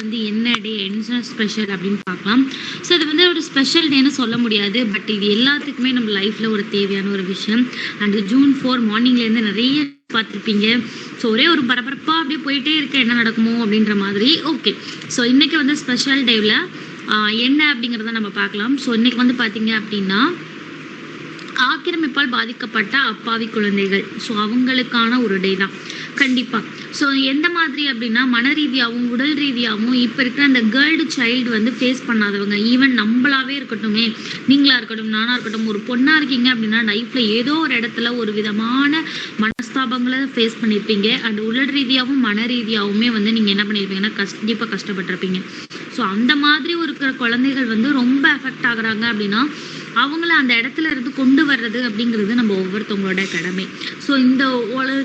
வந்து என்ன டே, என்ன ஸ்பெஷல் அப்படின்னு பார்க்கலாம். ஸோ இது வந்து ஒரு ஸ்பெஷல் டேன்னு சொல்ல முடியாது. பட் இது எல்லாத்துக்குமே நம்ம லைஃப்பில் ஒரு தேவையான ஒரு விஷயம். அண்ட் June 4 மார்னிங்லேருந்து நிறைய பார்த்துருப்பீங்க. ஸோ ஒரே ஒரு பரபரப்பாக அப்படியே போயிட்டே இருக்க என்ன நடக்குமோ அப்படின்ற மாதிரி. ஓகே, ஸோ இன்றைக்கி வந்து ஸ்பெஷல் டேவில் என்ன அப்படிங்கிறத நம்ம பார்க்கலாம். ஸோ இன்றைக்கி வந்து பார்த்தீங்க அப்படின்னா ஆக்கிரமிப்பால் பாதிக்கப்பட்ட அப்பாவி குழந்தைகள், ஸோ அவங்களுக்கான ஒரு டே தான் கண்டிப்பாக. ஸோ எந்த மாதிரி அப்படின்னா மன ரீதியாகவும் உடல் ரீதியாகவும் இப்போ இருக்கிற அந்த கேர்ள்டு சைல்டு வந்து ஃபேஸ் பண்ணாதவங்க, ஈவன் நம்மளாவே இருக்கட்டுமே, நீங்களாக இருக்கட்டும், நானாக இருக்கட்டும், ஒரு பொண்ணாக இருக்கீங்க அப்படின்னா லைஃப்பில் ஏதோ ஒரு இடத்துல ஒரு விதமான மனஸ்தாபங்களை ஃபேஸ் பண்ணியிருப்பீங்க. அண்ட் உடல் ரீதியாகவும் மன ரீதியாகவுமே வந்து நீங்கள் என்ன பண்ணியிருப்பீங்கன்னா கண்டிப்பாக கஷ்டப்பட்டிருப்பீங்க. ஸோ அந்த மாதிரி இருக்கிற குழந்தைகள் வந்து ரொம்ப எஃபெக்ட் ஆகுறாங்க அப்படின்னா அவங்கள அந்த இடத்துல இருந்து கொண்டு வர்றது அப்படிங்கிறது நம்ம ஒவ்வொருத்தவங்களோட கடமை. ஸோ இந்த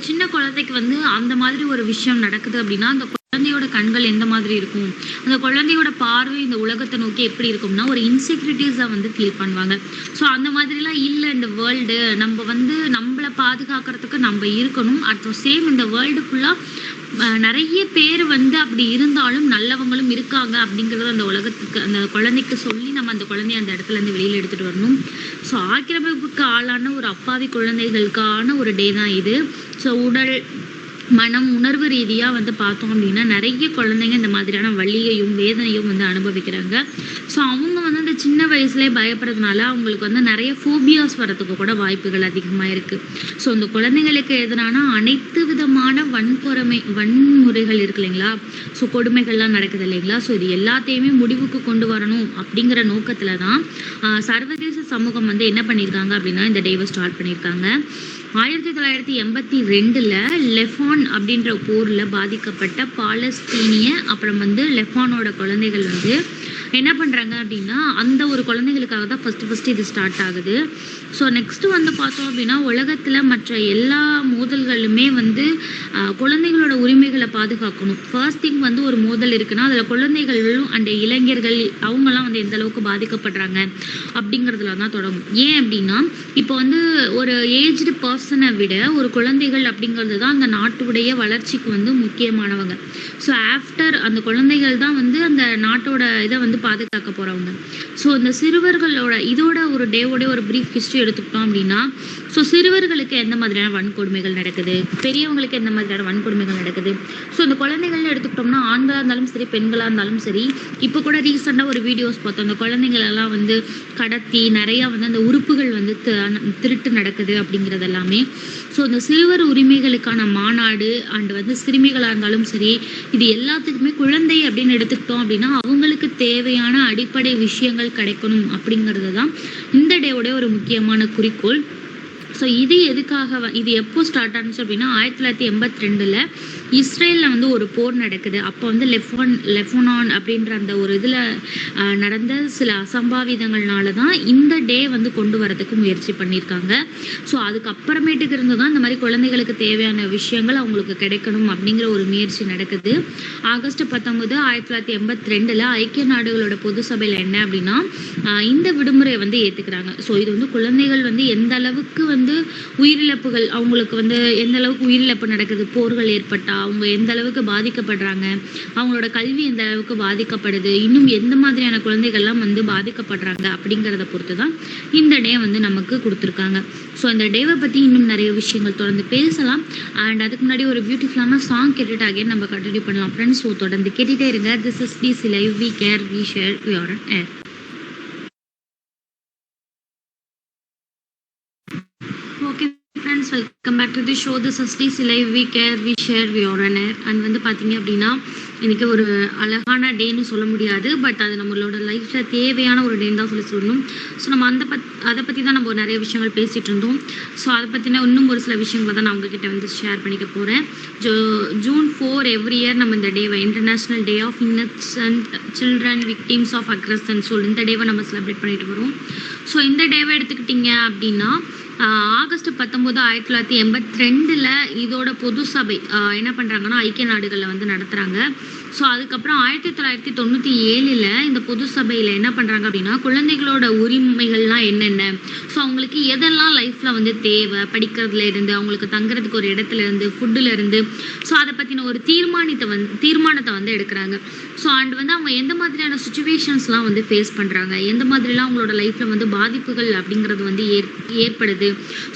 சின்ன குழந்தைக்கு வந்து அந்த மாதிரி ஒரு விஷயம் நடக்குது அப்படின்னா அந்த குழந்தையோட கண்கள் எந்த மாதிரி இருக்கும், அந்த குழந்தையோட பார்வை இந்த உலகத்தை நோக்கி எப்படி இருக்கும்னா ஒரு இன்செக்யூரிட்டிஸாக வந்து ஃபீல் பண்ணுவாங்க. ஸோ அந்த மாதிரிலாம் இல்லை இந்த வேர்ல்டு. நம்ம வந்து நம்மளை பாதுகாக்கிறதுக்கு நம்ம இருக்கணும். அட் த சேம் இந்த வேர்ல்டு ஃபுல்லாக நிறைய பேர் வந்து அப்படி இருந்தாலும் நல்லவங்களும் இருக்காங்க அப்படிங்கிறது அந்த உலகத்துக்கு அந்த குழந்தைக்கு சொல்லி நம்ம அந்த குழந்தைய அந்த இடத்துல இருந்து வெளியில் எடுத்துகிட்டு வரணும். ஸோ ஆக்கிரமிப்புக்கு ஆளான ஒரு அப்பாவி குழந்தைகளுக்கான ஒரு டே தான் இது. ஸோ உடல் மனம் உணர்வு ரீதியாக வந்து பார்த்தோம் அப்படின்னா நிறைய குழந்தைங்க இந்த மாதிரியான வலியையும் வேதனையும் வந்து அனுபவிக்கிறாங்க. ஸோ அவங்க வந்து இந்த சின்ன வயசுலேயே பயப்படுறதுனால அவங்களுக்கு வந்து நிறைய ஃபோபியாஸ் வரதுக்கு கூட வாய்ப்புகள் அதிகமாக இருக்குது. ஸோ இந்த குழந்தைங்களுக்கு எதிரான அனைத்து விதமான வன்முறைகள் இருக்கு இல்லைங்களா, ஸோ கொடுமைகள்லாம் நடக்குது இல்லைங்களா, ஸோ இது எல்லாத்தையுமே முடிவுக்கு கொண்டு வரணும் அப்படிங்கிற நோக்கத்தில் தான் சர்வதேச சமூகம் வந்து என்ன பண்ணியிருக்காங்க அப்படின்னா இந்த டேவை ஸ்டார்ட் பண்ணியிருக்காங்க. 1982 லெஃபான் அப்படின்ற போரில் பாதிக்கப்பட்ட பாலஸ்தீனிய அப்புறம் வந்து லெஃபானோட குழந்தைகள் வந்து என்ன பண்ணுறாங்க அப்படின்னா அந்த ஒரு குழந்தைகளுக்காக தான் ஃபஸ்ட்டு இது ஸ்டார்ட் ஆகுது. ஸோ நெக்ஸ்ட்டு வந்து பார்த்தோம் அப்படின்னா உலகத்தில் மற்ற எல்லா மோதல்களுமே வந்து குழந்தைகளோட உரிமைகளை பாதுகாக்கணும். ஃபர்ஸ்ட் திங் வந்து ஒரு மோதல் இருக்குன்னா அதில் குழந்தைகளும் அந்த இளைஞர்கள் அவங்கெல்லாம் வந்து எந்த அளவுக்கு பாதிக்கப்படுறாங்க அப்படிங்கிறதுல தான் தொடங்கும். ஏன் அப்படின்னா இப்போ வந்து ஒரு ஏஜ்டு பர்சனை விட ஒரு குழந்தைகள் அப்படிங்கிறது தான் அந்த நாட்டுடைய வளர்ச்சிக்கு வந்து முக்கியமானவங்க. ஸோ ஆஃப்டர் அந்த குழந்தைகள் தான் வந்து அந்த நாட்டோட இதை வந்து பாதுகாக்க போறவங்க. ஸோ இந்த சிறுவர்களோட இதோட ஒரு டேவோட ஒரு பிரீஃப் ஹிஸ்ட்ரி எடுத்துக்கிட்டோம் அப்படின்னா ஸோ சிறுவர்களுக்கு எந்த மாதிரியான வன்கொடுமைகள் நடக்குது, பெரியவங்களுக்கு எந்த மாதிரியான வன்கொடுமைகள் நடக்குது. ஸோ இந்த குழந்தைகள்னு எடுத்துக்கிட்டோம்னா ஆண்களாக இருந்தாலும் சரி பெண்களாக இருந்தாலும் சரி, இப்போ கூட ரீசெண்டாக ஒரு வீடியோஸ் பார்த்தோம், அந்த குழந்தைங்களெல்லாம் வந்து கடத்தி நிறையா வந்து அந்த உறுப்புகள் வந்து திருட்டு நடக்குது அப்படிங்கிறது எல்லாமே. ஸோ இந்த சிறுவர் உரிமைகளுக்கான மாநாடு அண்ட் வந்து சிறுமிகளாக இருந்தாலும் சரி, இது எல்லாத்துக்குமே குழந்தை அப்படின்னு எடுத்துக்கிட்டோம் அப்படின்னா அவங்களுக்கு தேவையான அடிப்படை விஷயங்கள் கிடைக்கணும் அப்படிங்கிறது தான் இந்த டேவோட ஒரு முக்கியமான குறிக்கோள். ஸோ இது எதுக்காக இது எப்போ ஸ்டார்ட் ஆனிச்சு அப்படின்னா 1982 இஸ்ரேலில் வந்து ஒரு போர் நடக்குது. அப்போ வந்து லெஃபனான் அப்படின்ற அந்த ஒரு இதில் நடந்த சில அசம்பாவிதங்கள்னால தான் இந்த டே வந்து கொண்டு வரதுக்கு முயற்சி பண்ணியிருக்காங்க. ஸோ அதுக்கப்புறமேட்டுக்கு இருந்து தான் இந்த மாதிரி குழந்தைகளுக்கு தேவையான விஷயங்கள் அவங்களுக்கு கிடைக்கணும் அப்படிங்கிற ஒரு முயற்சி நடக்குது. ஆகஸ்ட் 19, 1982 ஐக்கிய நாடுகளோட பொது சபையில் என்ன அப்படின்னா இந்த விடுமுறையை வந்து ஏற்றுக்கிறாங்க. ஸோ இது வந்து குழந்தைகள் வந்து எந்த அளவுக்கு வந்து உயிரிழப்புகள் அவங்களுக்கு வந்து எந்த அளவுக்கு உயிரிழப்பு நடக்குது, போர்கள் ஏற்பட்டா அவங்க எந்த அளவுக்கு பாதிக்கப்படுறாங்க, அவங்களோட கல்வி எந்த அளவுக்கு பாதிக்கப்படுது, இன்னும் எந்த மாதிரியான குழந்தைகள்லாம் வந்து பாதிக்கப்படுறாங்க அப்படிங்கிறத பொறுத்து தான் இந்த டே வந்து நமக்கு கொடுத்துருக்காங்க. ஸோ இந்த டேவை பற்றி இன்னும் நிறைய விஷயங்கள் தொடர்ந்து பேசலாம். அண்ட் அதுக்கு முன்னாடி ஒரு பியூட்டிஃபுல்லான சாங் கேட்டுட்டு அகைன் நம்ம கண்டினியூ பண்ணலாம் ஃப்ரெண்ட்ஸ். ஸோ தொடர்ந்து கேட்டுகிட்டே இருங்க. This is DC Live, we care, we share, we are on air. Welcome back to the show. This is DC Live, we care, we share, we are on air. And வந்து பார்த்தீங்க அப்படின்னா இன்றைக்கி ஒரு அழகான டேன்னு சொல்ல முடியாது, பட் அது நம்மளோட லைஃப்பில் தேவையான ஒரு டேன்னு தான் சொல்லணும். ஸோ நம்ம அதை பற்றி தான் நம்ம நிறைய விஷயங்கள் பேசிகிட்டு இருந்தோம். ஸோ அதை பற்றின இன்னும் ஒரு சில விஷயங்களை தான் நான் உங்ககிட்ட வந்து ஷேர் பண்ணிக்க போகிறேன். June 4 எவ்ரி இயர் நம்ம இந்த டேவை international day of innocent children victims of aggression so இந்த டேவை நம்ம செலிப்ரேட் பண்ணிட்டு வரோம். ஸோ இந்த டேவை எடுத்துக்கிட்டிங்க அப்படின்னா ஆகஸ்ட் 19, 1982 இதோட பொது சபை என்ன பண்றாங்கன்னா ஐக்கிய நாடுகள்ல வந்து நடத்துறாங்க. ஸோ அதுக்கப்புறம் 1997 இந்த பொது சபையில என்ன பண்றாங்க அப்படின்னா, குழந்தைகளோட உரிமைகள்லாம் என்னென்ன, ஸோ அவங்களுக்கு எதெல்லாம் லைஃப்ல வந்து தேவை, படிக்கிறதுல இருந்து அவங்களுக்கு தங்குறதுக்கு ஒரு இடத்துல இருந்து ஃபுட்டுல இருந்து, ஸோ அதை பத்தின ஒரு தீர்மானத்தை வந்து எடுக்கிறாங்க. ஸோ அண்ட் வந்து அவங்க எந்த மாதிரியான சுச்சுவேஷன்ஸ்லாம் வந்து ஃபேஸ் பண்றாங்க, எந்த மாதிரிலாம் அவங்களோட லைஃப்ல வந்து பாதிப்புகள் அப்படிங்கிறது வந்து ஏற்படுது,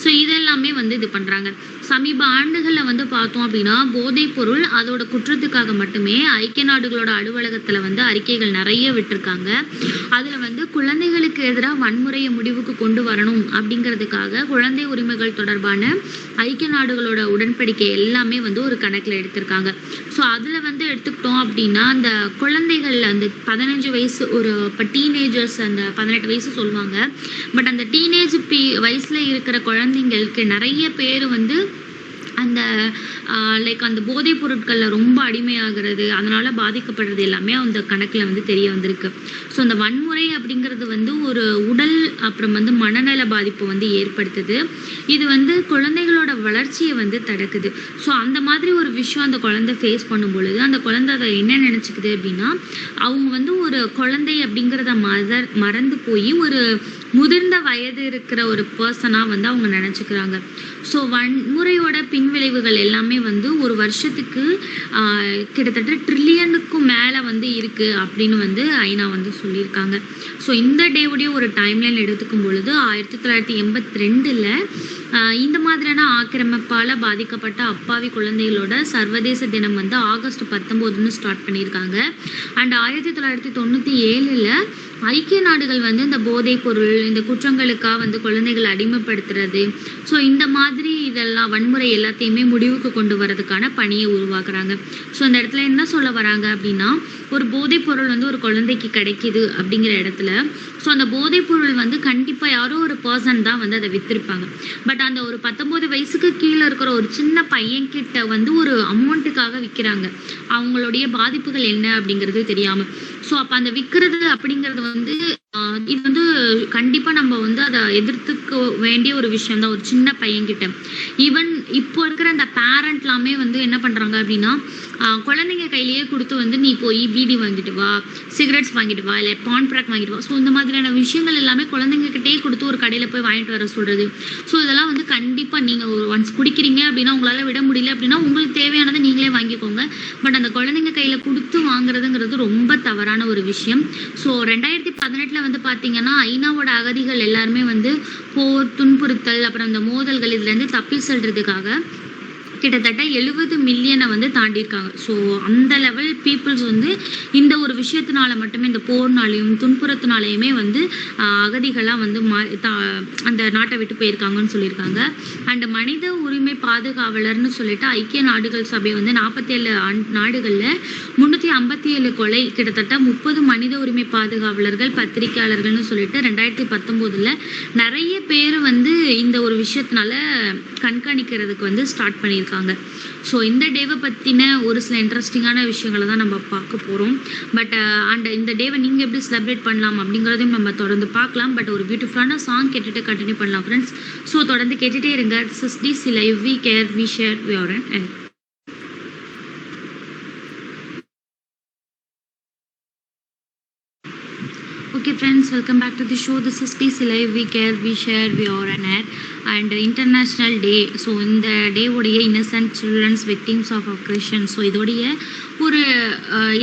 ஸோ இதெல்லாமே வந்து இது பண்றாங்க. சமீப ஆண்டுகளில் வந்து பார்த்தோம் அப்படின்னா, போதைப் பொருள் அதோட குற்றத்துக்காக மட்டுமே ஐக்கிய நாடுகளோட அலுவலகத்துல வந்து அறிக்கைகள் நிறைய விட்டுருக்காங்க. அதுல வந்து குழந்தைகளுக்கு எதிராக வன்முறையை முடிவுக்கு கொண்டு வரணும் அப்படிங்கிறதுக்காக குழந்தை உரிமைகள் தொடர்பான ஐக்கிய நாடுகளோட உடன்படிக்கை எல்லாமே வந்து ஒரு கணக்குல எடுத்திருக்காங்க. ஸோ அதுல வந்து எடுத்துக்கிட்டோம் அப்படின்னா, அந்த குழந்தைகள் அந்த 15 வயசு ஒரு இப்போ டீனேஜர்ஸ் அந்த 18 வயசு சொல்லுவாங்க, பட் அந்த டீனேஜ் வயசுல இருக்கிற குழந்தைங்களுக்கு நிறைய பேர் வந்து அந்த லைக் அந்த போதைப் பொருட்கள்ல ரொம்ப அடிமையாகிறது, அதனால பாதிக்கப்படுறது எல்லாமே அந்த கணக்குல வந்து தெரிய வந்திருக்கு. ஸோ அந்த வன்முறை அப்படிங்கிறது வந்து ஒரு உடல் அப்புறம் வந்து மனநல பாதிப்பு வந்து ஏற்படுத்துது. இது வந்து குழந்தைகளோட வளர்ச்சியை வந்து தடுக்குது. ஸோ அந்த மாதிரி ஒரு விஷயம் அந்த குழந்தை ஃபேஸ் பண்ணும் பொழுது அந்த குழந்தை அதை என்ன நினைச்சுக்குது அப்படின்னா, அவங்க வந்து ஒரு குழந்தை அப்படிங்கிறத மறந்து போய் ஒரு முதிர்ந்த வயது இருக்கிற ஒரு பர்சனாக வந்து அவங்க நினச்சிக்கிறாங்க. ஸோ வன்முறையோட பின்விளைவுகள் எல்லாமே வந்து ஒரு வருஷத்துக்கு கிட்டத்தட்ட ட்ரில்லியனுக்கும் மேலே வந்து இருக்குது அப்படின்னு வந்து ஐநா வந்து சொல்லியிருக்காங்க. ஸோ இந்த டேவுடைய ஒரு டைம்லைன் எடுத்துக்கும் பொழுது 1982 இந்த மாதிரியான ஆக்கிரமிப்பால் பாதிக்கப்பட்ட அப்பாவி குழந்தைகளோட சர்வதேச தினம் வந்து ஆகஸ்ட் 19 ஸ்டார்ட் பண்ணியிருக்காங்க. அண்ட் 1997 ஐக்கிய நாடுகள் வந்து இந்த போதைப் பொருள் இந்த குற்றங்களுக்காக வந்து குழந்தைகள் அடிமைப்படுத்துறது, ஸோ இந்த மாதிரி இதெல்லாம் வன்முறை எல்லாத்தையுமே முடிவுக்கு கொண்டு வரதுக்கான பணியை உருவாக்குறாங்க. ஸோ அந்த இடத்துல என்ன சொல்ல வராங்க அப்படின்னா, ஒரு போதைப் பொருள் வந்து ஒரு குழந்தைக்கு கிடைக்கிது அப்படிங்கிற இடத்துல ஸோ அந்த போதைப் பொருள் வந்து கண்டிப்பாக யாரோ ஒரு பர்சன் தான் வந்து அதை வித்திருப்பாங்க. பட் அந்த ஒரு 19 வயசுக்கு கீழே இருக்கிற ஒரு சின்ன பையன்கிட்ட வந்து ஒரு அமௌண்ட்டுக்காக விற்கிறாங்க, அவங்களுடைய பாதிப்புகள் என்ன அப்படிங்கிறது தெரியாமல். ஸோ அப்போ அந்த விற்கிறது அப்படிங்கிறது வந்து இது வந்து கண்டிப்பாக நம்ம வந்து அதை எதிர்த்துக்க வேண்டிய ஒரு விஷயம் தான். ஒரு சின்ன பையன்கிட்ட ஈவன் இப்போ இருக்கிற அந்த பேரண்ட்லாமே வந்து என்ன பண்ணுறாங்க அப்படின்னா, குழந்தைங்க கையிலேயே கொடுத்து வந்து நீ போய் பீடி வாங்கிட்டு வா, சிகரெட்ஸ் வாங்கிட்டு வா, இல்லை பான் ப்ராக் வாங்கிட்டு வா, ஸோ இந்த மாதிரியான விஷயங்கள் எல்லாமே குழந்தைங்ககிட்டே கொடுத்து ஒரு கடையில் போய் வாங்கிட்டு வர சொல்கிறது. ஸோ இதெல்லாம் வந்து கண்டிப்பாக நீங்கள் ஒரு ஒன்ஸ் குடிக்கிறீங்க அப்படின்னா உங்களால் விட முடியல அப்படின்னா உங்களுக்கு தேவையானதை நீங்களே வாங்கிக்கோங்க. பட் அந்த குழந்தைங்க கையில் கொடுத்து வாங்குறதுங்கிறது ரொம்ப தவறான ஒரு விஷயம். ஸோ 2018 வந்து பார்த்தீங்கன்னா ஐநாவோட அகதிகள் எல்லாருமே வந்து போர், துன்புறுத்தல், அப்புறம் அந்த மோதல்கள் இதுலேருந்து தப்பி செல்றதுக்காக கிட்டத்தட்ட 70 மில்லியனை வந்து தாண்டியிருக்காங்க. ஸோ அந்த லெவல் பீப்புள்ஸ் வந்து இந்த ஒரு விஷயத்தினால மட்டுமே, இந்த போர்னாலையும் துன்புறத்தினாலையுமே வந்து அகதிகளாக வந்து அந்த நாட்டை விட்டு போயிருக்காங்கன்னு சொல்லியிருக்காங்க. அண்ட் மனித உரிமை பாதுகாவலர்னு சொல்லிட்டு ஐக்கிய நாடுகள் சபை வந்து 47 நாடுகளில் 357 கொலை, கிட்டத்தட்ட 30 மனித உரிமை பாதுகாவலர்கள், பத்திரிகையாளர்கள்னு சொல்லிட்டு 2019 நிறைய பேர் வந்து இந்த ஒரு விஷயத்தினால கண்காணிக்கிறதுக்கு வந்து ஸ்டார்ட் பண்ணியிருக்காங்க. ஸோ இந்த டேவை பற்றின ஒரு சில இன்ட்ரெஸ்டிங்கான விஷயங்களை தான் நம்ம பார்க்க போகிறோம். பட் அண்ட் இந்த டேவை நீங்கள் எப்படி செலிப்ரேட் பண்ணலாம் அப்படிங்கிறதையும் நம்ம தொடர்ந்து பார்க்கலாம். பட் ஒரு பியூட்டிஃபுல்லான சாங் கேட்டுட்டு கண்டினியூ பண்ணலாம் ஃப்ரெண்ட்ஸ். ஸோ தொடர்ந்து கேட்டுகிட்டே இருங்க. This is Live, we care, we share, we are an. Okay friends, welcome back to the show. This is TC Live, we care, we share, we are an air and International Day. So இந்த day உடைய innocent children's victims of aggression. So இதோடைய ஒரு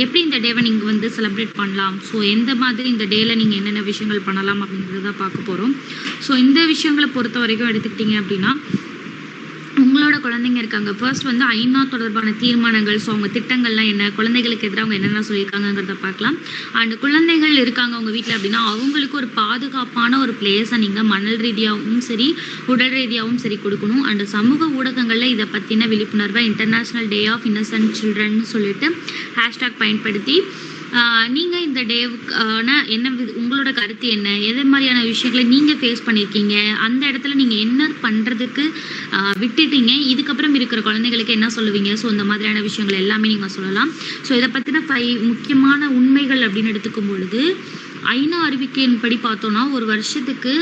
எப்படி இந்த டேவை நீங்கள் வந்து celebrate பண்ணலாம், ஸோ எந்த மாதிரி இந்த டேயில் நீங்கள் என்னென்ன விஷயங்கள் பண்ணலாம் அப்படிங்கிறத பார்க்க போகிறோம். ஸோ இந்த விஷயங்களை பொறுத்த வரைக்கும் எடுத்துக்கிட்டிங்க அப்படின்னா, உங்களோட குழந்தைங்க இருக்காங்க, ஃபர்ஸ்ட் வந்து ஐநா தொடர்பான தீர்மானங்கள், ஸோ அவங்க திட்டங்கள்லாம் என்ன, குழந்தைகளுக்கு எதிராக அவங்க என்னென்ன சொல்லியிருக்காங்கிறத பார்க்கலாம். அண்ட் குழந்தைகள் இருக்காங்க அவங்க வீட்டில் அப்படின்னா அவங்களுக்கு ஒரு பாதுகாப்பான ஒரு பிளேஸை நீங்கள் மணல் ரீதியாகவும் சரி உடல் ரீதியாகவும் சரி கொடுக்கணும். அண்ட் சமூக ஊடகங்களில் இதை பற்றின விழிப்புணர்வை international day of innocent children சொல்லிட்டு ஹேஷ்டாக் பயன்படுத்தி நீங்கள் இந்த டேவுக்கான என்ன உங்களோட கருத்து என்ன, எது மாதிரியான விஷயங்களை நீங்கள் ஃபேஸ் பண்ணியிருக்கீங்க, அந்த இடத்துல நீங்கள் என்ன பண்ணுறதுக்கு விட்டுட்டீங்க, இதுக்கப்புறம் இருக்கிற குழந்தைகளுக்கு என்ன சொல்லுவீங்க, ஸோ இந்த மாதிரியான விஷயங்கள் எல்லாமே நீங்கள் சொல்லலாம். ஸோ இதை பற்றின 5 முக்கியமான உண்மைகள் அப்படின்னு எடுத்துக்கும் பொழுது, ஐநா அறிவிக்கையின்படி பார்த்தோம்னா ஒரு வருஷத்துக்கு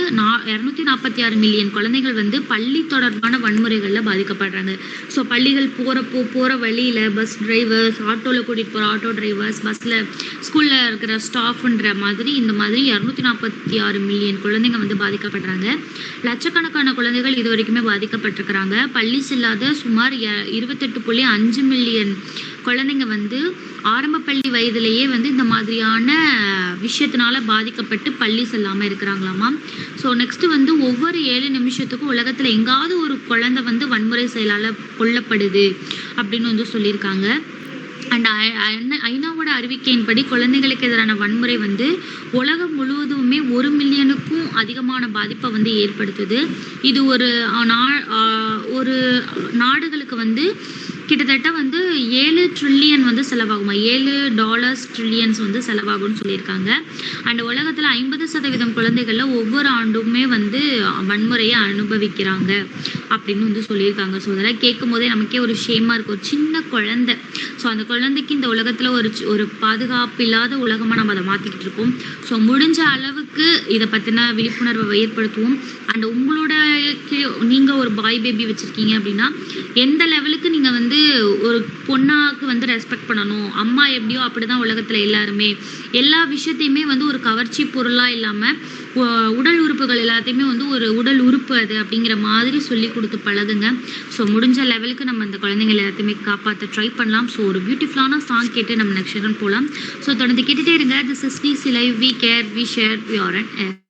246 மில்லியன் குழந்தைகள் வந்து பள்ளி தொடர்பான வன்முறைகளில் பாதிக்கப்படுறாங்க. ஸோ பள்ளிகள் போகிற வழியில் பஸ் டிரைவர்ஸ், ஆட்டோவில் கூட்டிகிட்டு போகிற ஆட்டோ டிரைவர்ஸ், பஸ்ஸில் ஸ்கூலில் இருக்கிற ஸ்டாஃப்ன்ற மாதிரி இந்த மாதிரி 246 மில்லியன் குழந்தைங்க வந்து பாதிக்கப்படுறாங்க. லட்சக்கணக்கான குழந்தைகள் இது வரைக்குமே பாதிக்கப்பட்டிருக்கிறாங்க. பள்ளி செல்லாத சுமார் 28.5 மில்லியன் குழந்தைங்க வந்து ஆரம்ப பள்ளி வயதிலேயே வந்து இந்த மாதிரியான விஷயத்தினால பாதிக்கப்பட்டு பள்ளி செல்லாமல் இருக்கிறாங்களாமா. ஸோ நெக்ஸ்ட் வந்து ஒவ்வொரு 7 நிமிஷத்துக்கும் உலகத்தில் எங்காவது ஒரு குழந்தை வந்து வன்முறை செயலால் கொல்லப்படுது அப்படின்னு வந்து சொல்லியிருக்காங்க. அண்ட் ஐநாவோட அறிவிக்கையின்படி குழந்தைகளுக்கு எதிரான வன்முறை வந்து உலகம் முழுவதுமே 1 மில்லியனுக்கும் அதிகமான பாதிப்பை வந்து ஏற்படுத்துது. இது ஒரு நாடுகளுக்கு வந்து கிட்டத்தட்ட வந்து 7 ட்ரில்லியன் வந்து செலவாகுமா, $7 ட்ரில்லியன்ஸ் வந்து செலவாகும்னு சொல்லியிருக்காங்க. அண்ட் உலகத்தில் 50% குழந்தைகளில் ஒவ்வொரு ஆண்டுமே வந்து வன்முறையை அனுபவிக்கிறாங்க அப்படின்னு வந்து சொல்லியிருக்காங்க. ஸோ அதெல்லாம் கேட்கும் போதே நமக்கே ஒரு ஷேமாக இருக்கும். ஒரு சின்ன குழந்தை, ஸோ அந்த குழந்தைக்கு இந்த உலகத்தில் ஒரு பாதுகாப்பு இல்லாத உலகமாக நம்ம அதை மாற்றிக்கிட்டு இருக்கோம். ஸோ முடிஞ்ச அளவுக்கு இதை பற்றின விழிப்புணர்வை ஏற்படுத்துவோம். அண்ட் உங்களோட நீங்கள் ஒரு பாய் பேபி வச்சுருக்கீங்க அப்படின்னா எந்த லெவலுக்கு நீங்கள் வந்து ஒரு பொண்ணாக்கு வந்து ரெஸ்பெக்ட் பண்ணணும், அம்மா எப்படியோ அப்படிதான் உலகத்தில் எல்லாருமே எல்லா விஷயத்தையுமே வந்து ஒரு கவர்ச்சி பொருளாக இல்லாமல் உடல் உறுப்புகள் எல்லாத்தையுமே வந்து ஒரு உடல் உறுப்பு அது அப்படிங்கிற மாதிரி சொல்லி கொடுத்து பழகுங்க. ஸோ முடிஞ்ச லெவலுக்கு நம்ம இந்த குழந்தைங்களை எல்லாத்தையுமே காப்பாற்ற ட்ரை பண்ணலாம். ஸோ ஒரு பியூட்டிஃபுல்லான சாங் கேட்டு நம்ம நெக்ஸ்ட் போகலாம். ஸோ தொடர்ந்து கேட்டுகிட்டே இருங்க. This is we live, we care, we share, we are and